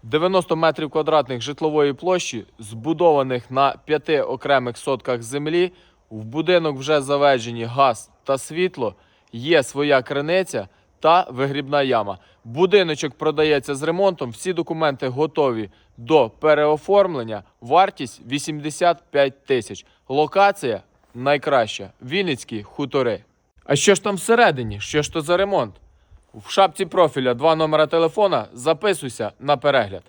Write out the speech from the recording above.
90 метрів квадратних житлової площі, збудованих на 5 окремих сотках землі. В будинок вже заведені газ та світло, є своя криниця та вигрібна яма. Будиночок продається з ремонтом, всі документи готові до переоформлення, вартість 85 тисяч. Локація найкраща – Вінницькі хутори. А що ж там всередині? Що ж то за ремонт? В шапці профіля 2 номера телефона, записуйся на перегляд.